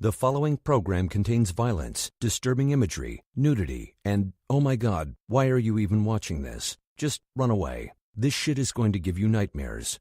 The following program contains violence, disturbing imagery, nudity, and, oh my God, why are you even watching this? Just run away. This shit is going to give you nightmares.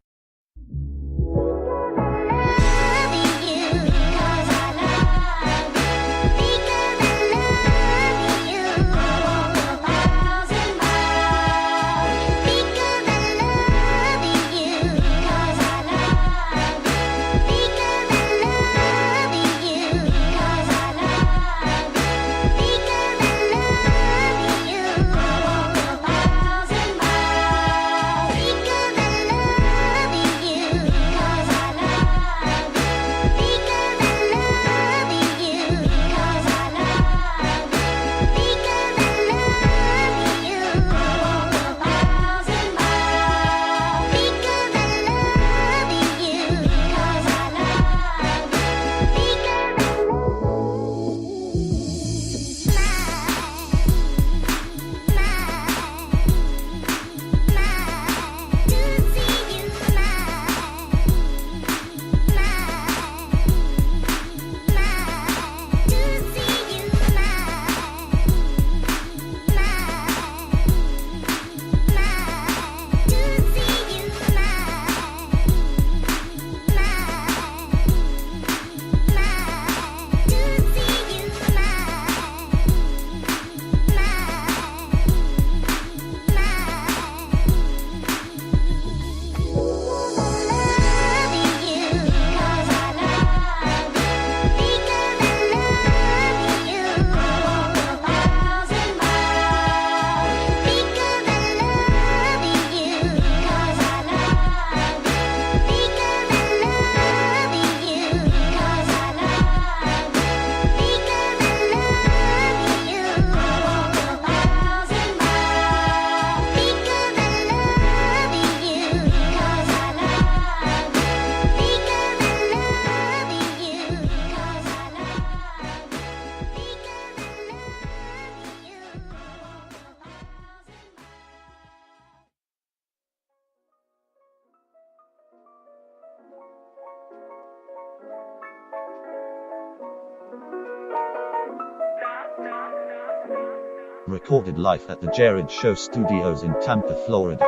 Recorded live at the Jerrad Show studios in Tampa, Florida.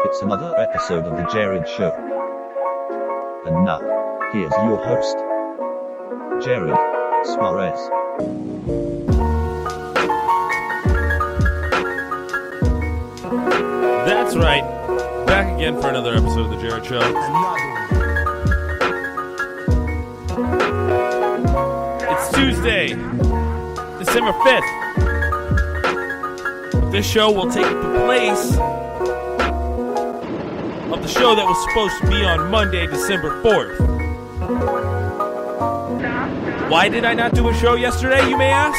It's another episode of the Jerrad Show. And now, here's your host, Jerrad Suarez. That's right. Back again for another episode of the Jerrad Show. It's Tuesday, December 5th. This show will take the place of the show that was supposed to be on Monday, December 4th. Why did I not do a show yesterday, you may ask?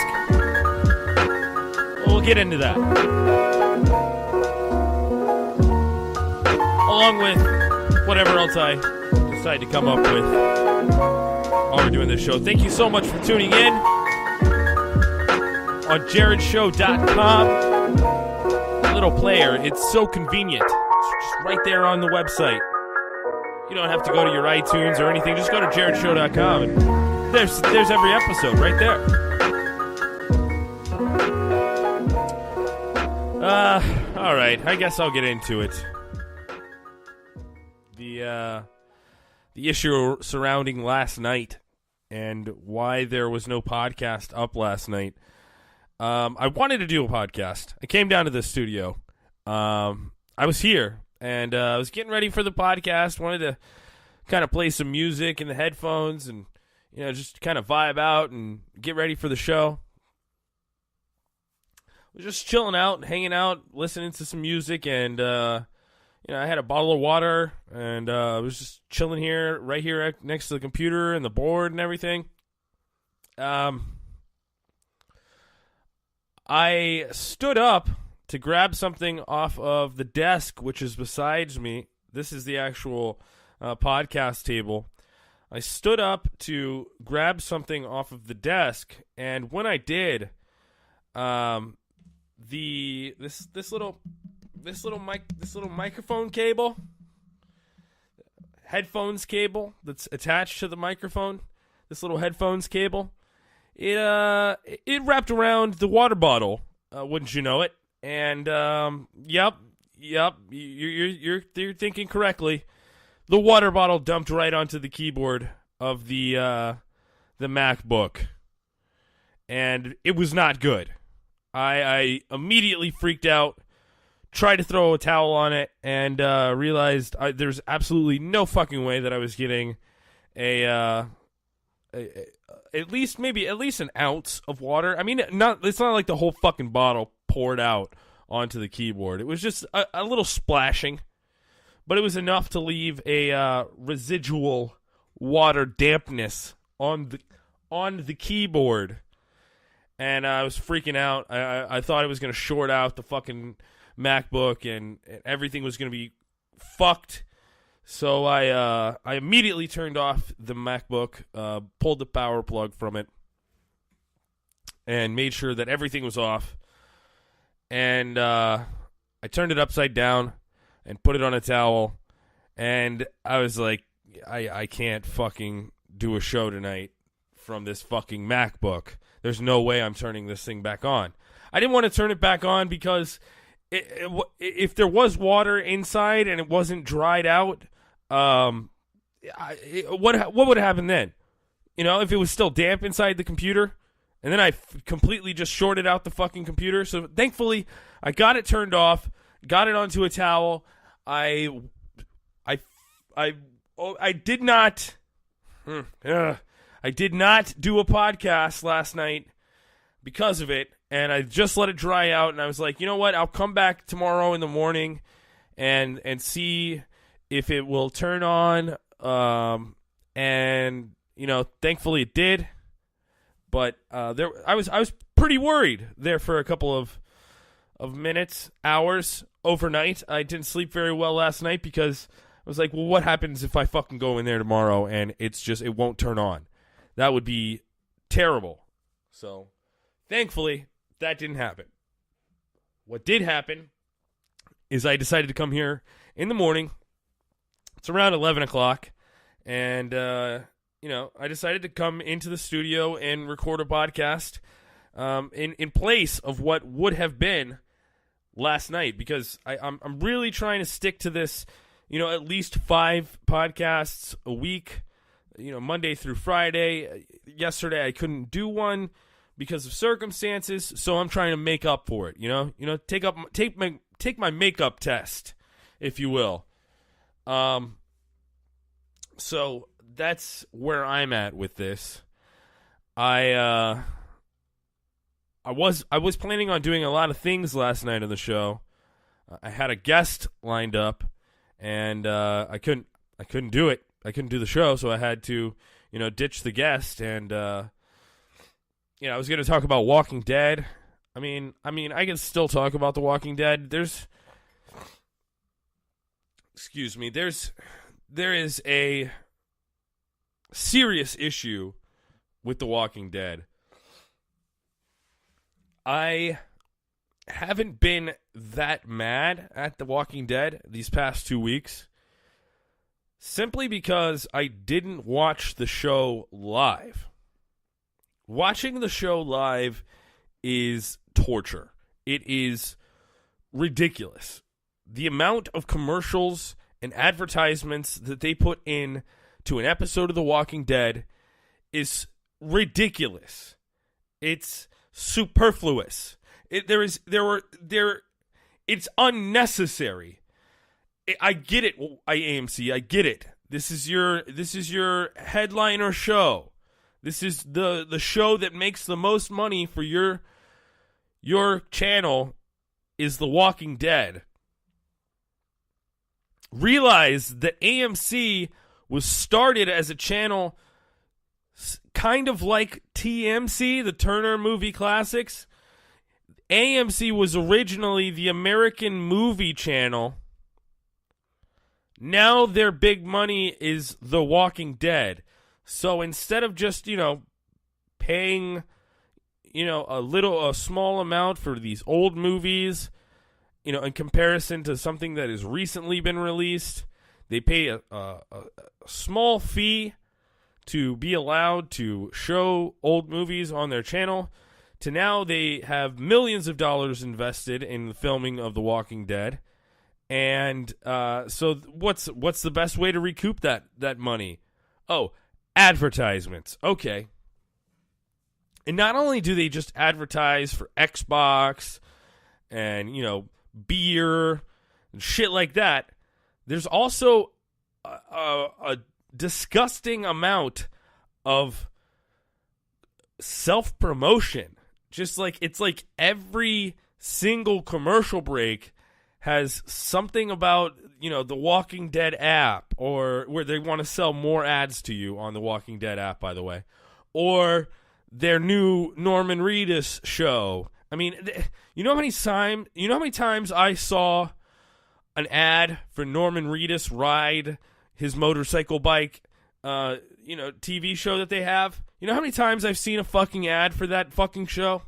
Well, we'll get into that. Along with whatever else I decide to come up with while we're doing this show. Thank you so much for tuning in on JerradShow.com. Little player, it's so convenient. It's just right there on the website. You don't have to go to your iTunes or anything. Just go to JerradShow.com and there's every episode right there. All right. I guess I'll get into it. The issue surrounding last night and why there was no podcast up last night. I wanted to do a podcast. I came down to the studio. I was here, and I was getting ready for the podcast. Wanted to kind of play some music in the headphones and, you know, just kind of vibe out and get ready for the show. I was just chilling out, hanging out, listening to some music, and, you know, I had a bottle of water, and I was just chilling here, right here next to the computer and the board and everything. I stood up to grab something off of the desk, which is beside me. This is the actual podcast table. I stood up to grab something off of the desk, and when I did, this little microphone cable, headphones cable that's attached to the microphone, this little headphones cable, it wrapped around the water bottle, wouldn't you know it? And yep, you're thinking correctly. The water bottle dumped right onto the keyboard of the MacBook, and it was not good. I immediately freaked out, tried to throw a towel on it, and realized there's absolutely no fucking way that I was getting at least an ounce of water. I mean, it's not like the whole fucking bottle poured out onto the keyboard. It was just a little splashing, but it was enough to leave a residual water dampness on the keyboard. And I was freaking out. I thought it was going to short out the fucking MacBook, and everything was going to be fucked. So I immediately turned off the MacBook, pulled the power plug from it, and made sure that everything was off. And I turned it upside down and put it on a towel. And I was like, I can't fucking do a show tonight from this fucking MacBook. There's no way I'm turning this thing back on. I didn't want to turn it back on because if there was water inside and it wasn't dried out, what would happen then? You know, if it was still damp inside the computer, and then I completely just shorted out the fucking computer. So thankfully, I got it turned off, got it onto a towel. I did not. I did not do a podcast last night because of it, and I just let it dry out, and I was like, you know what, I'll come back tomorrow in the morning and see if it will turn on, and, you know, thankfully it did, but I was pretty worried there for a couple of minutes, hours, overnight. I didn't sleep very well last night because I was like, well, what happens if I fucking go in there tomorrow and it won't turn on? That would be terrible. So, thankfully, that didn't happen. What did happen is I decided to come here in the morning. It's around 11 o'clock. And, I decided to come into the studio and record a podcast in place of what would have been last night. Because I'm really trying to stick to this, at least 5 podcasts a week. Monday through Friday. Yesterday I couldn't do one because of circumstances, so I'm trying to make up for it. Take my makeup test, if you will. So that's where I'm at with this. I was planning on doing a lot of things last night on the show. I had a guest lined up, and I couldn't do it. I couldn't do the show, so I had to, ditch the guest, and I was going to talk about Walking Dead. I mean, I can still talk about The Walking Dead. There is a serious issue with The Walking Dead. I haven't been that mad at The Walking Dead these past 2 weeks. Simply because I didn't watch the show live. Watching the show live is torture. It is ridiculous. The amount of commercials and advertisements that they put in to an episode of The Walking Dead is ridiculous. It's superfluous. It's unnecessary. I get it, AMC. I get it. This is your headliner show. This is the show that makes the most money for your channel is The Walking Dead. Realize that AMC was started as a channel kind of like TMC, the Turner Movie Classics. AMC was originally the American Movie Channel. Now their big money is The Walking Dead. So instead of just, paying, a small amount for these old movies, in comparison to something that has recently been released, they pay a small fee to be allowed to show old movies on their channel to now they have millions of dollars invested in the filming of The Walking Dead. And so what's the best way to recoup that money? Oh, advertisements. Okay. And not only do they just advertise for Xbox and, beer and shit like that, there's also a disgusting amount of self-promotion. Just like, it's like every single commercial break has something about, the Walking Dead app, or where they want to sell more ads to you on the Walking Dead app, by the way, or their new Norman Reedus show. I mean, you know how many times I saw an ad for Norman Reedus ride his motorcycle bike, TV show that they have? You know how many times I've seen a fucking ad for that fucking show?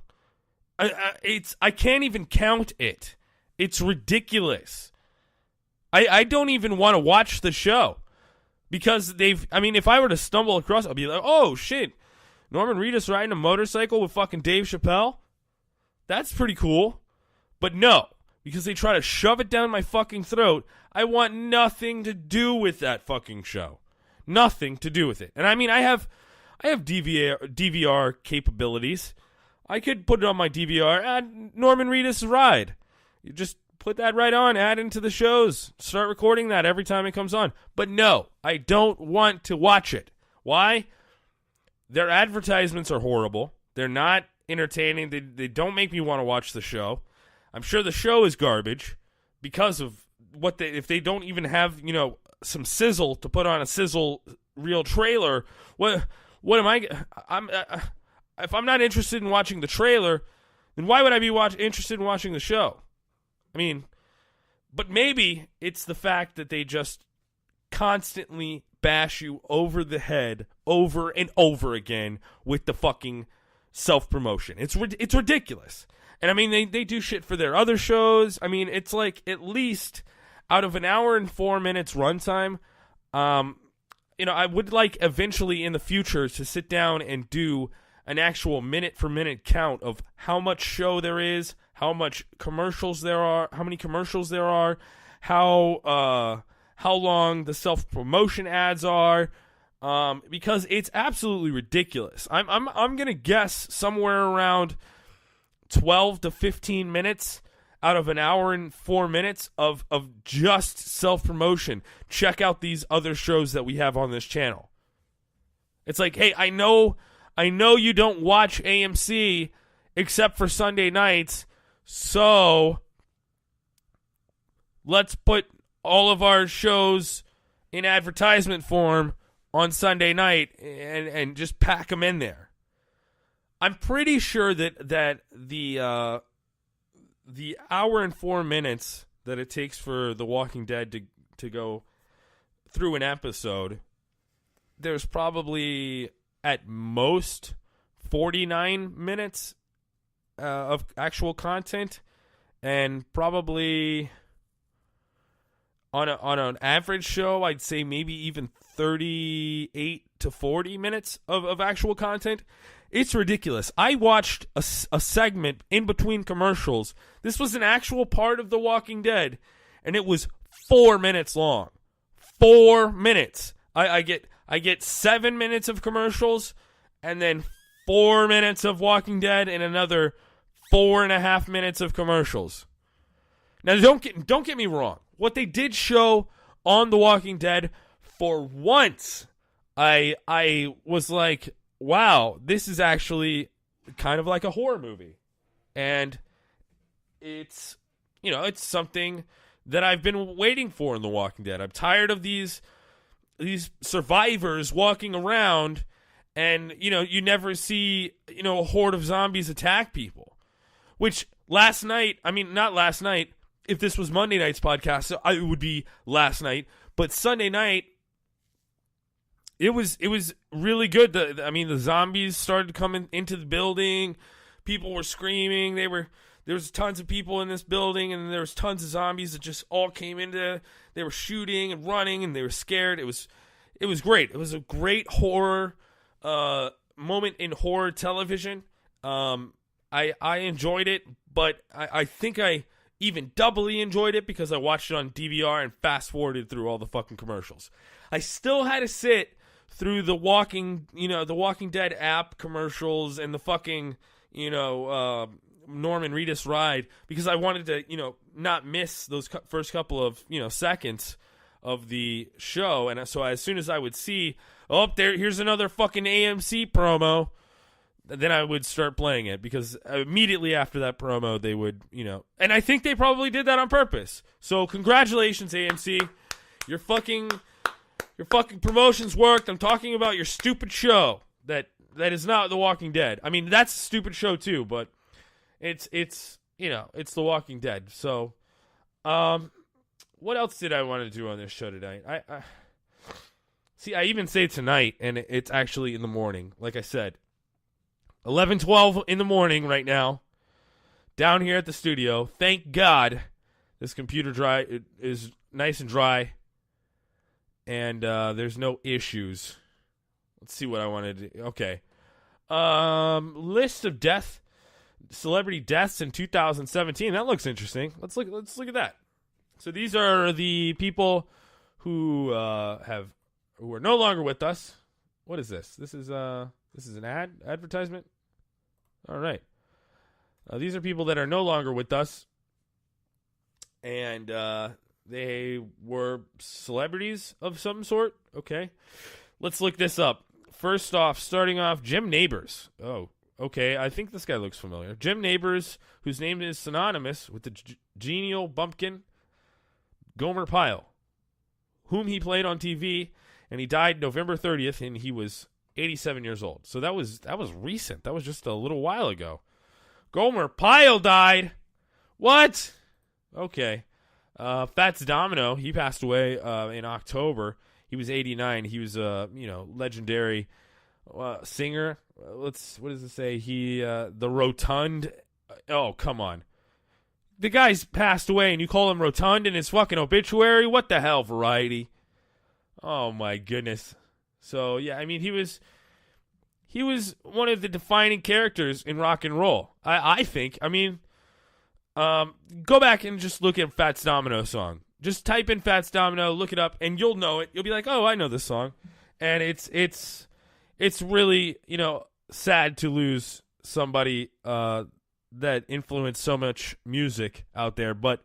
I can't even count it. It's ridiculous. I don't even want to watch the show because if I were to stumble across it, I'll be like, oh shit, Norman Reedus riding a motorcycle with fucking Dave Chappelle? That's pretty cool. But no, because they try to shove it down my fucking throat, I want nothing to do with that fucking show. Nothing to do with it. And I have DVR capabilities. I could put it on my DVR, add Norman Reedus' ride. You just put that right on, add into the shows, start recording that every time it comes on. But no, I don't want to watch it. Why? Their advertisements are horrible. They're not entertaining. They don't make me want to watch the show. I'm sure the show is garbage because of if they don't even have, some sizzle to put on a sizzle reel trailer. What am if I'm not interested in watching the trailer, then why would I be interested in watching the show? But maybe it's the fact that they just constantly bash you over the head over and over again with the fucking self-promotion. It's ridiculous. And they do shit for their other shows. It's like at least out of an hour and 4 minutes runtime, I would like eventually in the future to sit down and do an actual minute-for-minute count of how much show there is, how much commercials there are, how many commercials there are, how long the self-promotion ads are, because it's absolutely ridiculous. I'm gonna guess somewhere around 12 to 15 minutes out of an hour and 4 minutes of just self-promotion. Check out these other shows that we have on this channel. It's like, hey, I know you don't watch AMC except for Sunday nights, so let's put all of our shows in advertisement form on Sunday night and just pack them in there. I'm pretty sure that the hour and 4 minutes that it takes for The Walking Dead to go through an episode, there's probably at most 49 minutes of actual content, and probably on an average show, I'd say maybe even 38 to 40 minutes of actual content. It's ridiculous. I watched a segment in between commercials. This was an actual part of The Walking Dead, and it was 4 minutes long. 4 minutes. I get 7 minutes of commercials, and then 4 minutes of Walking Dead, and another 4.5 minutes of commercials. Now, don't get me wrong. What they did show on The Walking Dead, for once, I was like, wow, this is actually kind of like a horror movie. And it's something that I've been waiting for in The Walking Dead. I'm tired of these survivors walking around and, you never see, a horde of zombies attack people. Which not last night, if this was Monday night's podcast, it would be last night. But Sunday night, it was really good. The zombies started coming into the building. People were screaming. There was tons of people in this building, and there was tons of zombies that just all came into. They were shooting and running, and they were scared. It It was great. It was a great horror moment in horror television. I enjoyed it, but I think I even doubly enjoyed it because I watched it on DVR and fast-forwarded through all the fucking commercials. I still had to sit through the Walking Dead app commercials and the fucking, Norman Reedus ride because I wanted to, not miss those first couple of, seconds of the show. And so as soon as I would see, here's another fucking AMC promo, then I would start playing it because immediately after that promo, they would, and I think they probably did that on purpose. So congratulations, AMC. Your fucking promotions worked. I'm talking about your stupid show that is not The Walking Dead. I mean, that's a stupid show too, but it's The Walking Dead. So, what else did I want to do on this show tonight? I even say tonight, and it's actually in the morning. Like I said, 11:12 in the morning right now, down here at the studio. Thank God this computer is nice and dry, and there's no issues. Let's see what I want to do. Okay. List of celebrity deaths in 2017. That looks interesting. Let's look at that. So these are the people who are no longer with us. What is this? This is an advertisement. All right. These are people that are no longer with us, and they were celebrities of some sort. Okay, let's look this up. First off, starting off, Jim Nabors. Oh, okay. I think this guy looks familiar. Jim Nabors, whose name is synonymous with the genial bumpkin Gomer Pyle, whom he played on TV, and he died November 30th, and he was 87 years old. So that was recent. That was just a little while ago. Gomer Pyle died. What? Okay. Fats Domino, he passed away in October. He was 89. He was a legendary singer. What does it say? The Rotund. Oh, come on. The guy's passed away, and you call him Rotund in his fucking obituary? What the hell, Variety? Oh my goodness. So yeah, I mean he was one of the defining characters in rock and roll. I think. I mean, go back and just look at Fats Domino song. Just type in Fats Domino, look it up, and you'll know it. You'll be like, oh, I know this song. And it's really, sad to lose somebody that influenced so much music out there. But,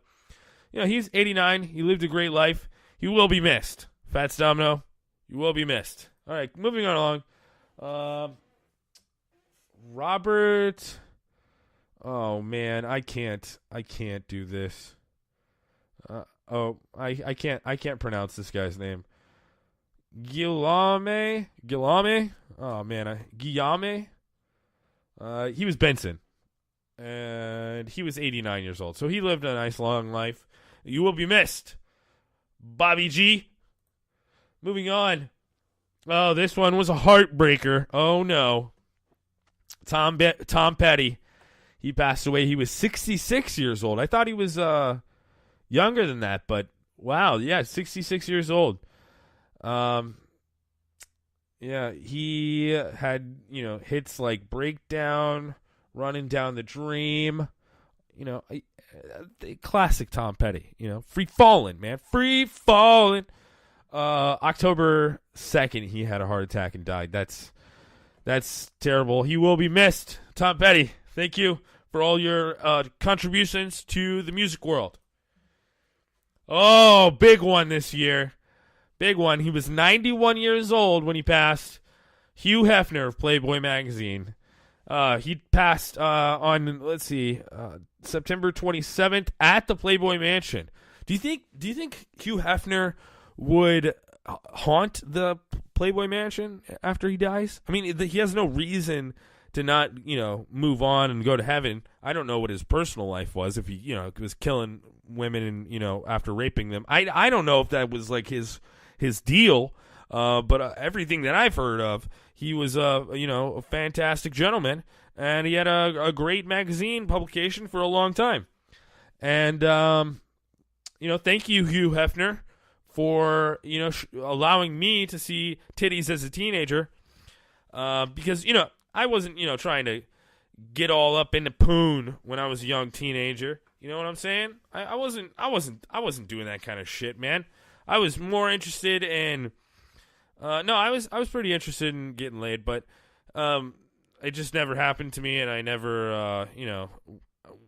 he's 89. He lived a great life. He will be missed. Fats Domino, you will be missed. All right, moving on along. Robert. Oh, man, I can't do this. I can't pronounce this guy's name. Guillaume. Oh man, Guillaume. He was Benson, and he was 89 years old. So he lived a nice long life. You will be missed, Bobby G. Moving on. Oh, this one was a heartbreaker. Oh no. Tom Petty. He passed away. He was 66 years old. I thought he was younger than that, but wow, yeah, 66 years old. Yeah, he had, hits like Breakdown, Running Down the Dream, classic Tom Petty, Free Fallin', man, Free Fallin'. October 2nd, he had a heart attack and died. That's terrible. He will be missed. Tom Petty, thank you for all your contributions to the music world. Oh, big one this year. Big one. He was 91 years old when he passed. Hugh Hefner of Playboy magazine. He passed on, September 27th at the Playboy Mansion. Do you think Hugh Hefner would haunt the Playboy Mansion after he dies? I mean, he has no reason to not, move on and go to heaven. I don't know what his personal life was, if he, was killing women and, after raping them. I don't know if that was like his deal, but everything that I've heard of, he was a fantastic gentleman, and he had a great magazine publication for a long time. And thank you, Hugh Hefner, for, allowing me to see titties as a teenager. Because, I wasn't, trying to get all up in the poon when I was a young teenager. You know what I'm saying? I wasn't doing that kind of shit, man. I was more interested in, I was pretty interested in getting laid, but, it just never happened to me, and I never,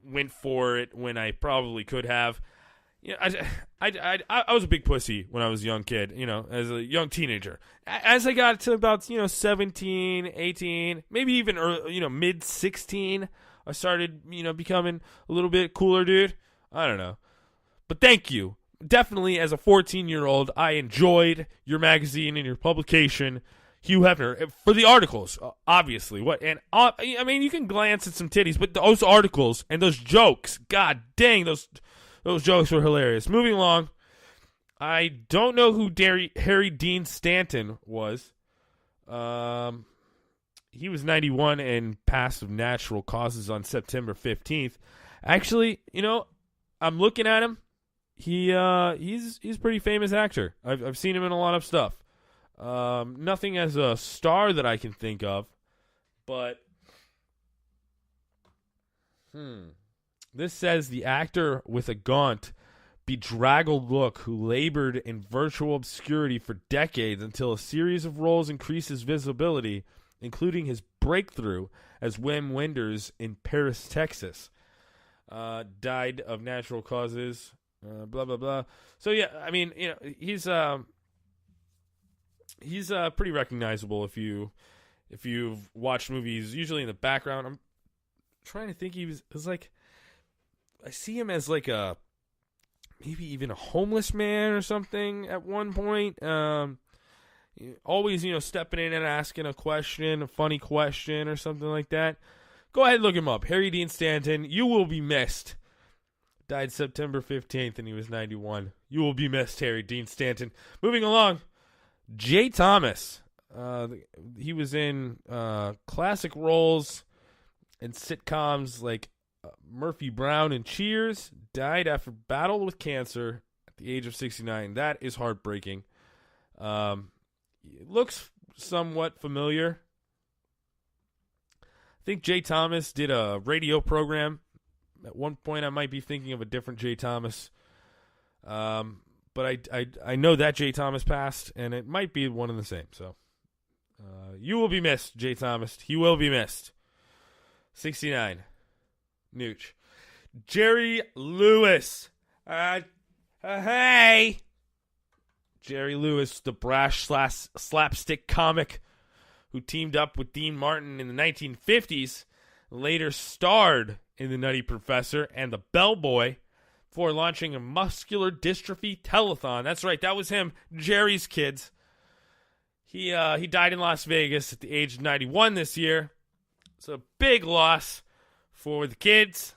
went for it when I probably could have. I was a big pussy when I was a young kid, as a young teenager. As I got to about, 17, 18, maybe even early, mid 16, I started, becoming a little bit cooler, dude. I don't know. But thank you. Definitely as a 14-year-old, I enjoyed your magazine and your publication, Hugh Hefner, for the articles, obviously. You can glance at some titties, but those articles and those jokes, god dang, those jokes were hilarious. Moving along, I don't know who Harry Dean Stanton was. He was 91 and passed of natural causes on September 15th. Actually, I'm looking at him. He's a pretty famous actor. I've seen him in a lot of stuff. Nothing as a star that I can think of, but this says the actor with a gaunt, bedraggled look who labored in virtual obscurity for decades until a series of roles increased his visibility, including his breakthrough as Wim Wenders in Paris, Texas. Died of natural causes, blah, blah, blah. So, yeah, he's pretty recognizable if you've watched movies, usually in the background. I'm trying to think. He was like, I see him as like maybe even a homeless man or something at one point. Always, stepping in and asking a funny question or something like that. Go ahead and look him up. Harry Dean Stanton, you will be missed. Died September 15th and he was 91. You will be missed, Harry Dean Stanton. Moving along. Jay Thomas. He was in classic roles in sitcoms like Murphy Brown and Cheers. Died after battle with cancer at the age of 69. That is heartbreaking. It looks somewhat familiar. I think Jay Thomas did a radio program. At one point, I might be thinking of a different Jay Thomas. But I know that Jay Thomas passed, and it might be one and the same. So, you will be missed, Jay Thomas. He will be missed. 69. Nooch. Jerry Lewis. Hey. Jerry Lewis, the brash slapstick comic who teamed up with Dean Martin in the 1950s, later starred in The Nutty Professor and The Bellboy, before launching a muscular dystrophy telethon. That's right, that was him, Jerry's Kids. He died in Las Vegas at the age of 91 this year. It's a big loss for the kids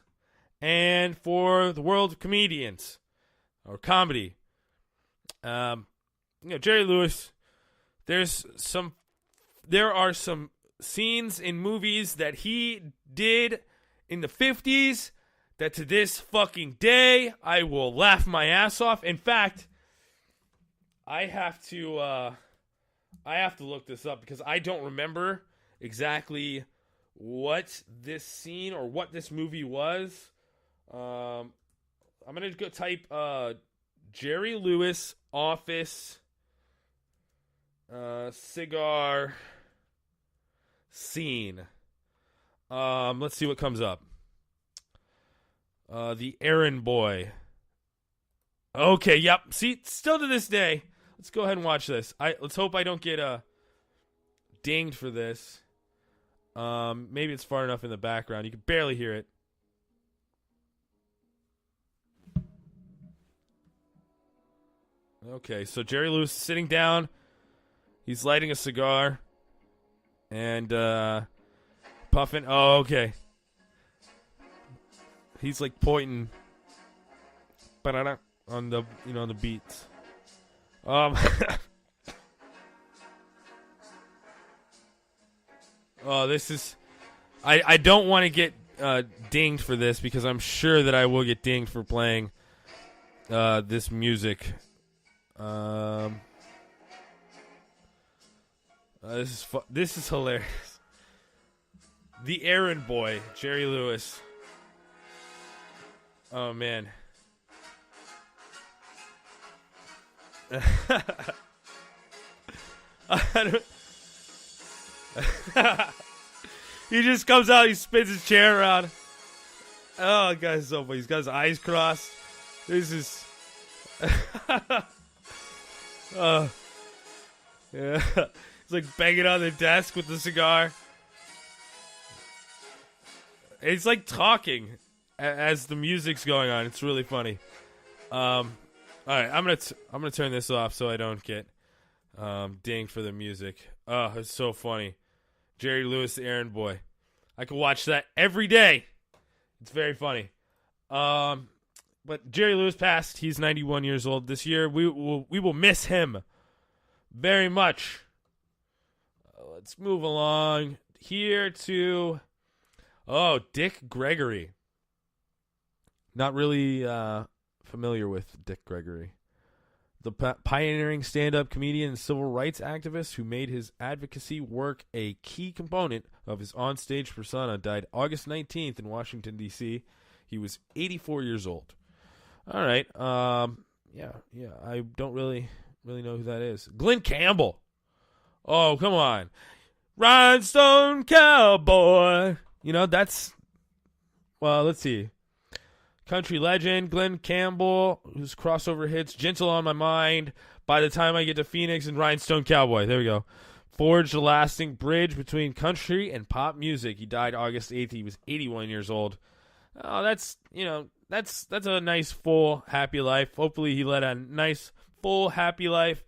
and for the world of comedians or comedy. Jerry Lewis, there are some scenes in movies that he did in the 50s that to this fucking day I will laugh my ass off. In fact, I have to look this up because I don't remember exactly what this scene or what this movie was. I'm gonna go type Jerry Lewis office cigar scene. Let's see what comes up. The Errand Boy. Okay, yep. See, still to this day. Let's go ahead and watch this. Let's hope I don't get dinged for this. Maybe it's far enough in the background. You can barely hear it. Okay, so Jerry Lewis is sitting down. He's lighting a cigar. And puffing. Oh, okay. He's like pointing on the on the beats. Oh, this is. I don't want to get dinged for this because I'm sure that I will get dinged for playing this music This is hilarious. The errand boy, Jerry Lewis. Oh man. He just comes out, he spins his chair around. Oh, guy's so funny. He's got his eyes crossed. This is yeah. He's like banging on the desk with the cigar. It's like talking as the music's going on. It's really funny. All right, I'm gonna turn this off so I don't get dinged for the music. Oh, it's so funny. Jerry Lewis, the errand boy. I could watch that every day. It's very funny. But Jerry Lewis passed. He's 91 years old this year. We will miss him very much. Let's move along here to Dick Gregory. Not really familiar with Dick Gregory. The pioneering stand-up comedian and civil rights activist who made his advocacy work a key component of his onstage persona died August 19th in Washington, D.C. He was 84 years old. All right. Yeah. I don't really know who that is. Glenn Campbell. Oh, come on. Rhinestone Cowboy. That's... Well, let's see. Country legend, Glenn Campbell, whose crossover hits Gentle on My Mind, By the Time I Get to Phoenix, and Rhinestone Cowboy. There we go. Forged a lasting bridge between country and pop music. He died August 8th. He was 81 years old. Oh, that's a nice, full, happy life. Hopefully he led a nice, full, happy life.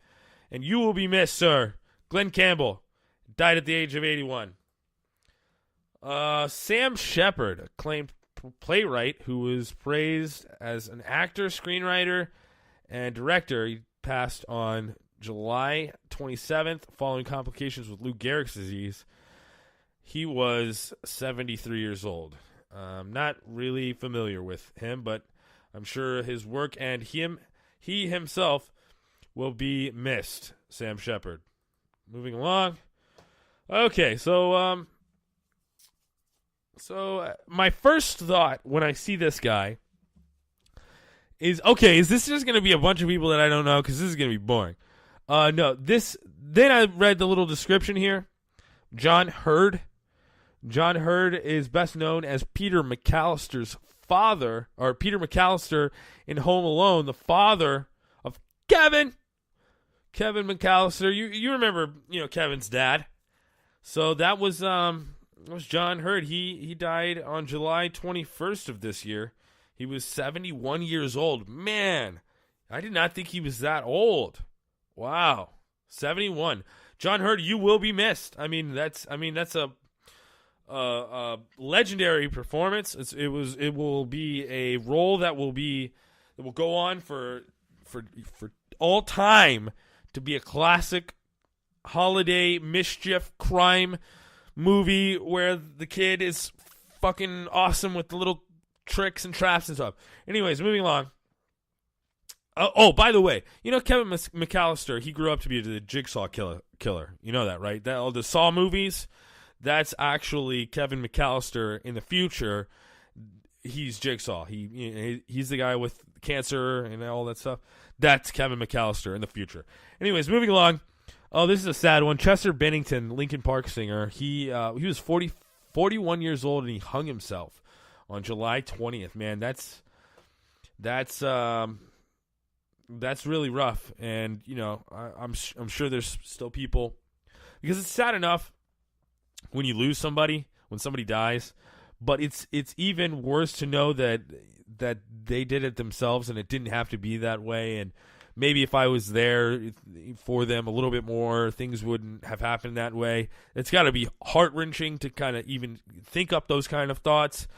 And you will be missed, sir. Glenn Campbell died at the age of 81. Sam Shepard, acclaimed playwright who was praised as an actor, screenwriter, and director. He passed on July 27th following complications with Lou Gehrig's disease. He was 73 years old. Not really familiar with him, but I'm sure his work and he himself will be missed. Sam Shepard. Moving along. Okay, so my first thought when I see this guy is, okay, is this just going to be a bunch of people that I don't know? Because this is going to be boring. No, then I read the little description here. John Hurd. John Hurd is best known as Peter McAllister's father, or Peter McAllister in Home Alone, the father of Kevin McAllister. You remember, Kevin's dad. So that was John Hurd. He died on July 21st of this year. He was 71 years old. Man, I did not think he was that old. Wow, 71. John Hurd, you will be missed. That's a legendary performance. It will be a role that will go on for all time to be a classic holiday mischief crime movie where the kid is fucking awesome with the little tricks and traps and stuff. Anyways, moving along. By the way, Kevin McAllister, he grew up to be the Jigsaw killer. You know that, right? All the Saw movies, that's actually Kevin McAllister in the future. He's Jigsaw. He's the guy with cancer and all that stuff. That's Kevin McAllister in the future. Anyways, moving along. Oh, this is a sad one. Chester Bennington, Linkin Park singer. He was 41 years old and he hung himself on July 20th. Man, that's really rough. And I'm sure there's still people, because it's sad enough when you lose somebody, when somebody dies, but it's even worse to know that they did it themselves and it didn't have to be that way. And maybe if I was there for them a little bit more, things wouldn't have happened that way. It's got to be heart-wrenching to kind of even think up those kind of thoughts.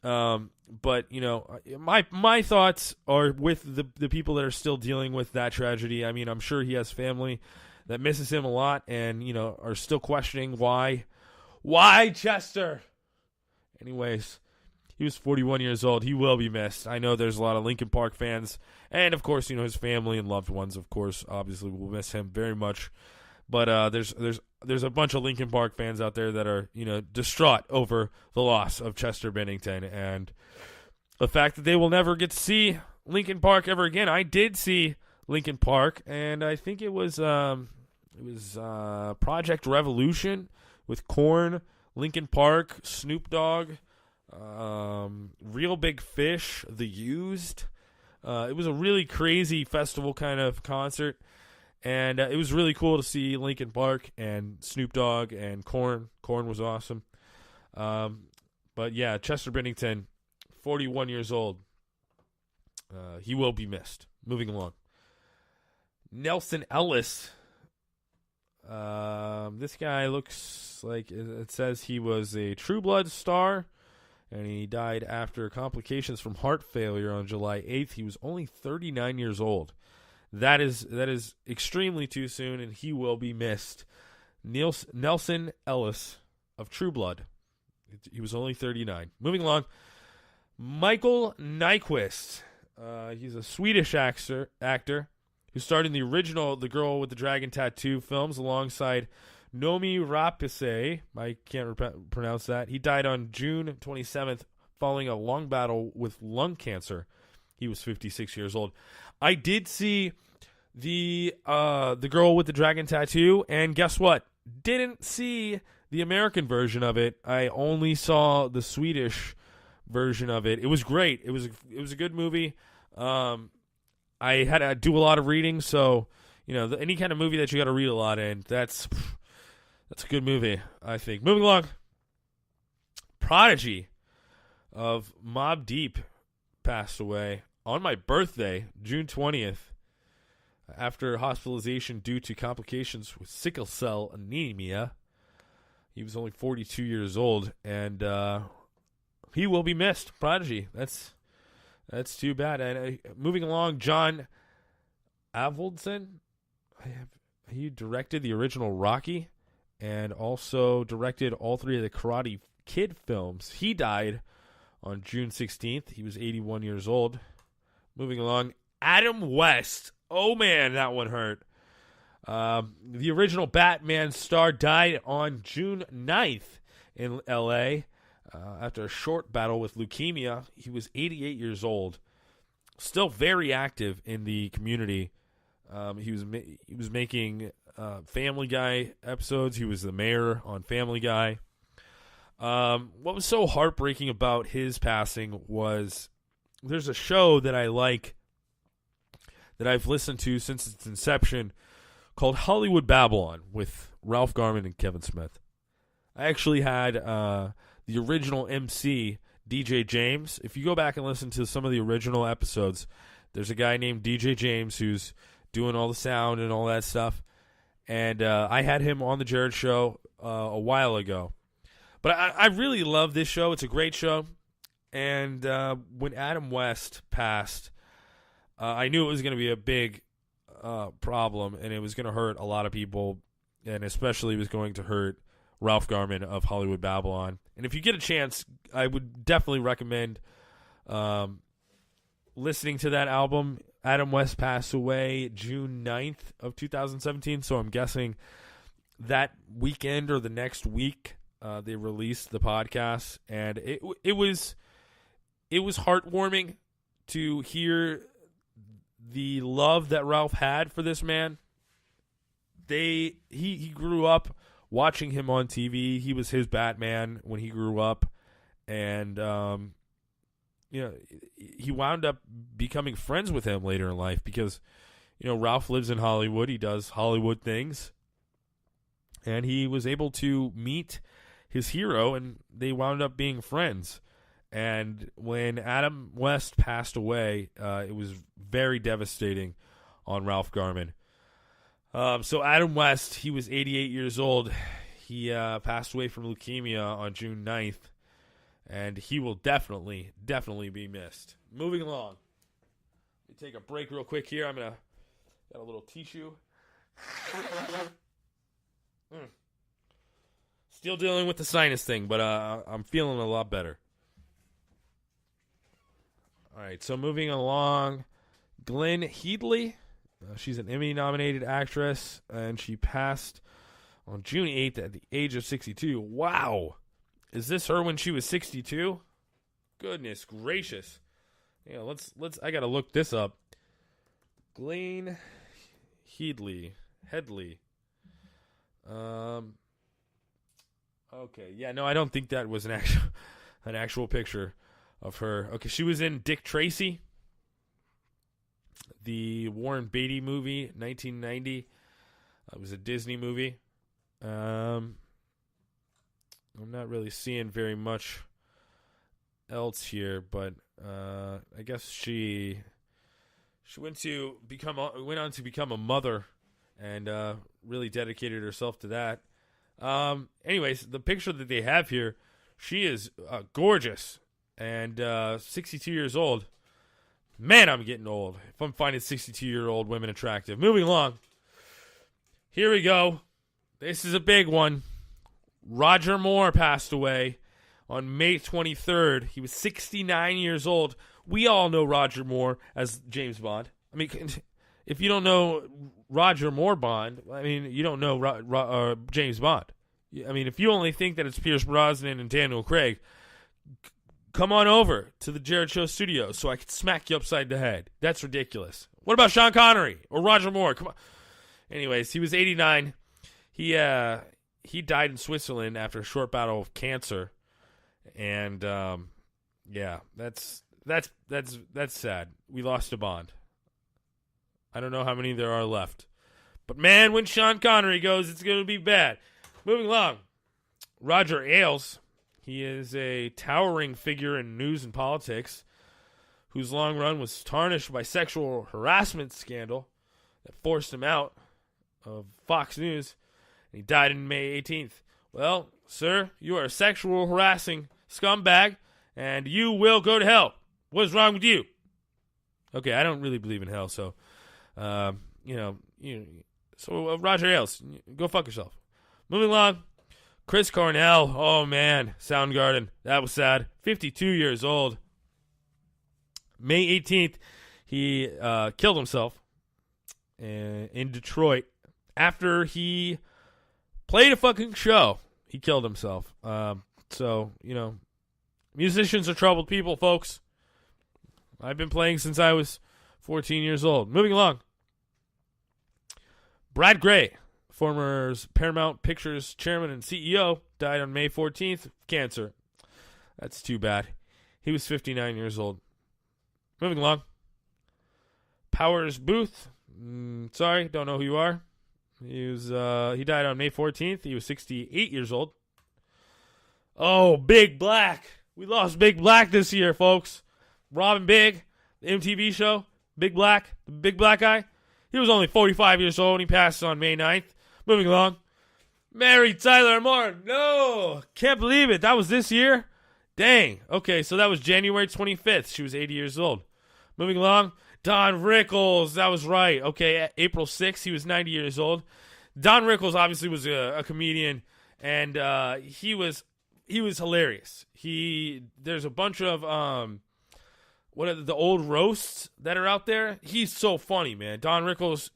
But my thoughts are with the people that are still dealing with that tragedy. I'm sure he has family that misses him a lot and, are still questioning why Chester? Anyways, He was 41 years old. He will be missed. I know there's a lot of Linkin Park fans, and of course, his family and loved ones. Of course, obviously, will miss him very much. But there's a bunch of Linkin Park fans out there that are distraught over the loss of Chester Bennington and the fact that they will never get to see Linkin Park ever again. I did see Linkin Park, and I think it was Project Revolution with Korn, Linkin Park, Snoop Dogg, Real Big Fish, The Used. It was a really crazy festival kind of concert, and it was really cool to see Linkin Park and Snoop Dogg and Korn. Korn was awesome. But yeah, Chester Bennington, 41 years old. He will be missed. Moving along. Nelson Ellis. This guy looks like it says he was a True Blood star, and he died after complications from heart failure on July 8th. He was only 39 years old. That is extremely too soon, and he will be missed. Nelson Ellis of True Blood. He was only 39. Moving along. Michael Nyqvist. He's a Swedish actor who starred in the original The Girl with the Dragon Tattoo films alongside Noomi Rapace. I can't pronounce that. He died on June 27th following a long battle with lung cancer. He was 56 years old. I did see the Girl with the Dragon Tattoo, and guess what? Didn't see the American version of it. I only saw the Swedish version of it. It was great. It was a good movie. I had to do a lot of reading, so any kind of movie that you got to read a lot in, that's a good movie, I think. Moving along. Prodigy of Mobb Deep passed away on my birthday, June 20th, after hospitalization due to complications with sickle cell anemia. He was only 42 years old, and he will be missed. Prodigy. That's too bad. And moving along, John Avildsen. He directed the original Rocky and also directed all three of the Karate Kid films. He died on June 16th. He was 81 years old. Moving along, Adam West. Oh, man, that one hurt. The original Batman star died on June 9th in L.A., after a short battle with leukemia. He was 88 years old, still very active in the community. He was making Family Guy episodes. He was the mayor on Family Guy. What was so heartbreaking about his passing was there's a show that I like that I've listened to since its inception called Hollywood Babylon with Ralph Garman and Kevin Smith. I actually had the original MC, DJ James. If you go back and listen to some of the original episodes, there's a guy named DJ James who's doing all the sound and all that stuff. And I had him on the Jerrad Show a while ago. But I really love this show. It's a great show. And when Adam West passed, I knew it was going to be a big problem, and it was going to hurt a lot of people, and especially it was going to hurt Ralph Garman of Hollywood Babylon. And if you get a chance, I would definitely recommend listening to that album. Adam West passed away June 9th of 2017, so I'm guessing that weekend or the next week they released the podcast, and it was heartwarming to hear the love that Ralph had for this man. He grew up watching him on TV. He was his Batman when he grew up, and he wound up becoming friends with him later in life because Ralph lives in Hollywood. He does Hollywood things, and he was able to meet his hero, and they wound up being friends. And when Adam West passed away, it was very devastating on Ralph Garman. So Adam West, he was 88 years old. He passed away from leukemia on June 9th, and he will definitely be missed. Moving along. Let me take a break real quick here. Got a little tissue. Still dealing with the sinus thing, but I'm feeling a lot better. All right, so moving along, Glenn Headley. She's an Emmy-nominated actress, and she passed on June 8th at the age of 62. Wow. Is this her when she was 62? Goodness gracious. Yeah, let's I got to look this up. Glenn Headley. Okay. Yeah, no, I don't think that was an actual picture of her. Okay, she was in Dick Tracy, the Warren Beatty movie, 1990. It was a Disney movie. I'm not really seeing very much else here, but I guess she went on to become a mother and really dedicated herself to that. Anyways, the picture that they have here, she is gorgeous and 62 years old. Man, I'm getting old if I'm finding 62-year-old women attractive. Moving along. Here we go. This is a big one. Roger Moore passed away on May 23rd. He was 69 years old. We all know Roger Moore as James Bond. I mean, if you don't know Roger Moore Bond, I mean, you don't know James Bond. I mean, if you only think that it's Pierce Brosnan and Daniel Craig, come on over to the Jerrad Show studio so I can smack you upside the head. That's ridiculous. What about Sean Connery or Roger Moore? Come on. Anyways, he was 89. He died in Switzerland after a short battle of cancer, and yeah, that's sad. We lost a Bond. I don't know how many there are left, but man, when Sean Connery goes, it's going to be bad. Moving along, Roger Ailes. He is a towering figure in news and politics, whose long run was tarnished by sexual harassment scandal that forced him out of Fox News. He died on May 18th. Well, sir, you are a sexual harassing scumbag, and you will go to hell. What is wrong with you? Okay, I don't really believe in hell, so, Roger Ailes, go fuck yourself. Moving along, Chris Cornell. Oh, man, Soundgarden. That was sad. 52 years old. May 18th, he killed himself in Detroit after he played a fucking show. He killed himself. So, musicians are troubled people, folks. I've been playing since I was 14 years old. Moving along. Brad Gray, former Paramount Pictures chairman and CEO, died on May 14th of cancer. That's too bad. He was 59 years old. Moving along. Powers Booth. Sorry, don't know who you are. He died on May 14th. He was 68 years old. Oh, Big Black. We lost Big Black this year, folks. Robin Big, the MTV show. Big Black, the big black guy. He was only 45 years old when he passed on May 9th. Moving along. Mary Tyler Moore. No, can't believe it. That was this year? Dang. Okay, so that was January 25th. She was 80 years old. Moving along. Don Rickles. That was right. Okay, April 6th, he was 90 years old. Don Rickles obviously was a comedian, and he was hilarious. There's a bunch of what are the old roasts that are out there. He's so funny, man. Don Rickles.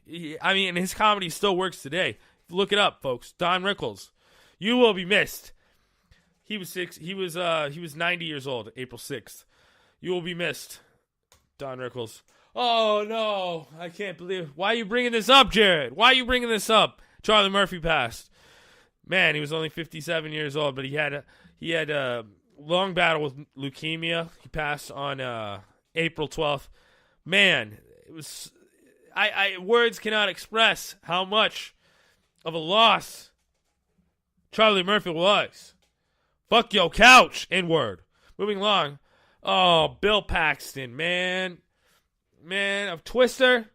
And his comedy still works today. Look it up, folks. Don Rickles. You will be missed. He was 90 years old, April 6th. You will be missed, Don Rickles. Oh, no. I can't believe it. Why are you bringing this up, Jerrad? Why are you bringing this up? Charlie Murphy passed. Man, he was only 57 years old, but he had a long battle with leukemia. He passed on April 12th. Man, it was words cannot express how much of a loss Charlie Murphy was. Fuck your couch, N-word. Moving along. Oh, Bill Paxton, man. Man, of Twister.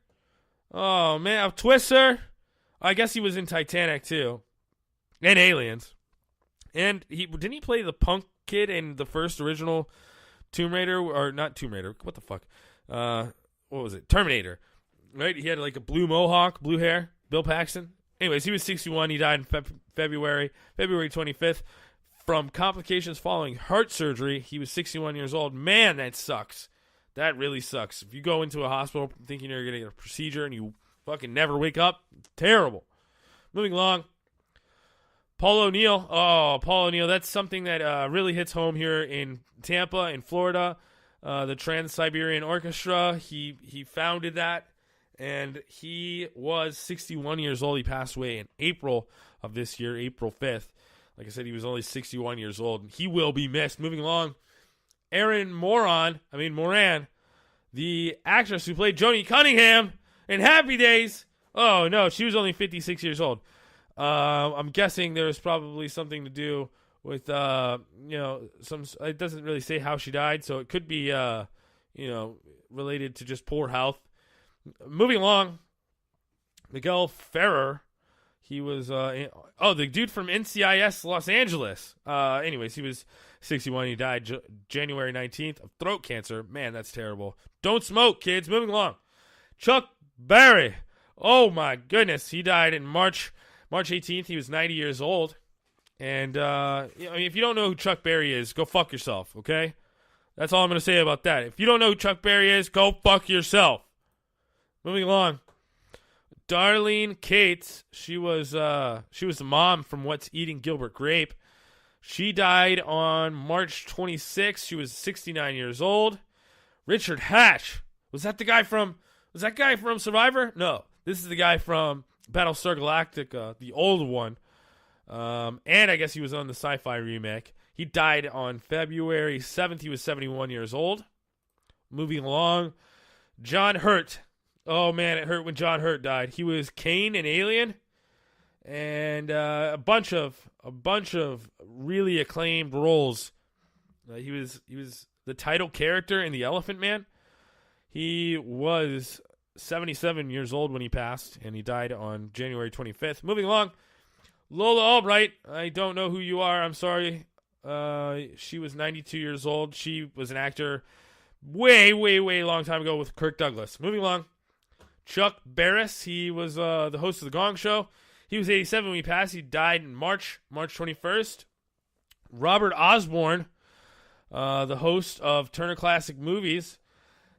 Oh, man, of Twister. I guess he was in Titanic, too. And Aliens. And didn't he play the punk kid in the first original Tomb Raider? Or not Tomb Raider. What the fuck? What was it? Terminator. Right? He had like a blue mohawk, blue hair. Bill Paxton. Anyways, he was 61. He died in February 25th. from complications following heart surgery. He was 61 years old. Man, that sucks. That really sucks. If you go into a hospital thinking you're going to get a procedure and you fucking never wake up, terrible. Moving along. Paul O'Neill. Oh, Paul O'Neill. That's something that really hits home here in Tampa, in Florida. The Trans-Siberian Orchestra. He founded that, and he was 61 years old. He passed away in April of this year, April 5th. Like I said, he was only 61 years old. He will be missed. Moving along. Erin Moran, the actress who played Joni Cunningham in Happy Days. Oh, no, she was only 56 years old. I'm guessing there was probably something to do with, it doesn't really say how she died, so it could be, related to just poor health. Moving along, Miguel Ferrer. He was, the dude from NCIS Los Angeles. Anyways, he was 61. He died January 19th of throat cancer. Man, that's terrible. Don't smoke, kids. Moving along. Chuck Berry. Oh, my goodness. He died in March 18th. He was 90 years old. And, if you don't know who Chuck Berry is, go fuck yourself, okay? That's all I'm going to say about that. If you don't know who Chuck Berry is, go fuck yourself. Moving along. Darlene Cates, she was the mom from What's Eating Gilbert Grape. She died on March 26th. She was 69 years old. Richard Hatch, was that guy from Survivor? No, this is the guy from Battlestar Galactica, the old one. And I guess he was on the sci-fi remake. He died on February 7th. He was 71 years old. Moving along, John Hurt. Oh, man, it hurt when John Hurt died. He was Kane in Alien, and a bunch of really acclaimed roles. He was the title character in The Elephant Man. He was 77 years old when he passed, and he died on January 25th. Moving along, Lola Albright. I don't know who you are. I'm sorry. She was 92 years old. She was an actor way, way, way long time ago with Kirk Douglas. Moving along. Chuck Barris, he was the host of The Gong Show. He was 87 when he passed. He died in March 21st. Robert Osborne, the host of Turner Classic Movies,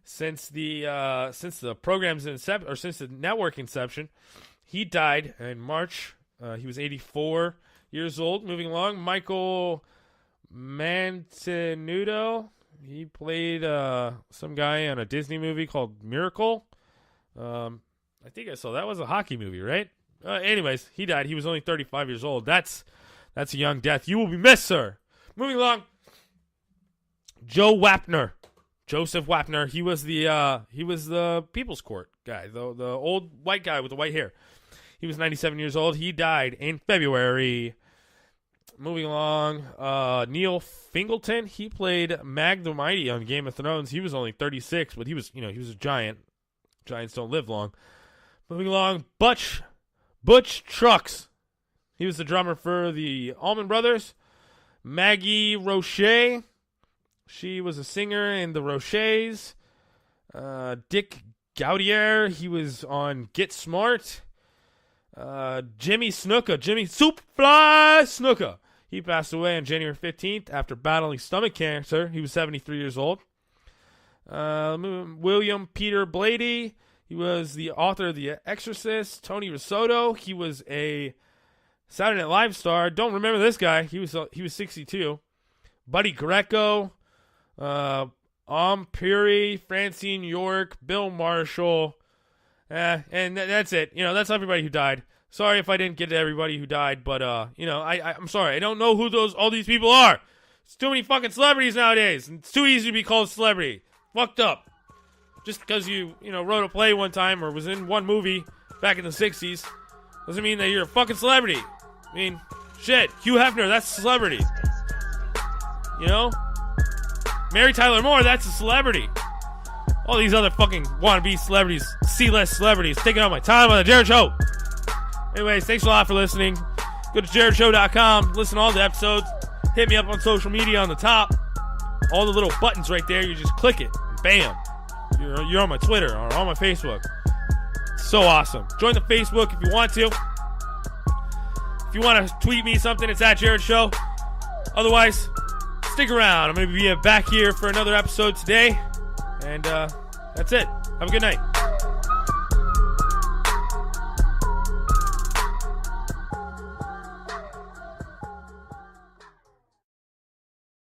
since the program's inception, or since the network inception, he died in March. He was 84 years old. Moving along, Michael Mantenuto. He played some guy on a Disney movie called Miracle. I think I saw that was a hockey movie, right? Anyways, he died. He was only 35 years old. That's a young death. You will be missed, sir. Moving along, Joseph Wapner. He was the People's Court guy, the old white guy with the white hair. He was 97 years old. He died in February. Moving along, Neil Fingleton. He played Mag the Mighty on Game of Thrones. He was only 36, but he was a giant. Giants don't live long. Moving along, Butch Trucks. He was the drummer for the Allman Brothers. Maggie Roche. She was a singer in the Roches. Dick Gaudier. He was on Get Smart. Jimmy Soupfly Snuka. He passed away on January 15th after battling stomach cancer. He was 73 years old. William Peter Blady. He was the author of The Exorcist. Tony Risotto. He was a Saturday Night Live star. Don't remember this guy. He was 62. Buddy Greco. Puri, Francine York, Bill Marshall. And that's it. That's everybody who died. Sorry if I didn't get to everybody who died, but I'm sorry. I don't know who all these people are. It's too many fucking celebrities nowadays. And it's too easy to be called a celebrity. Fucked up. Just because you wrote a play one time or was in one movie back in the 60s doesn't mean that you're a fucking celebrity. I mean, shit, Hugh Hefner, that's a celebrity. Mary Tyler Moore, that's a celebrity. All these other fucking wannabe celebrities, C-list celebrities, taking up my time on the Jerrad Show. Anyways, thanks a lot for listening. Go to JerradShow.com, listen to all the episodes. Hit me up on social media on the top. All the little buttons right there, you just click it. Bam. You're on my Twitter or on my Facebook. So awesome. Join the Facebook if you want to. If you want to tweet me something, it's at Jerrad Show. Otherwise, stick around. I'm going to be back here for another episode today. And that's it. Have a good night.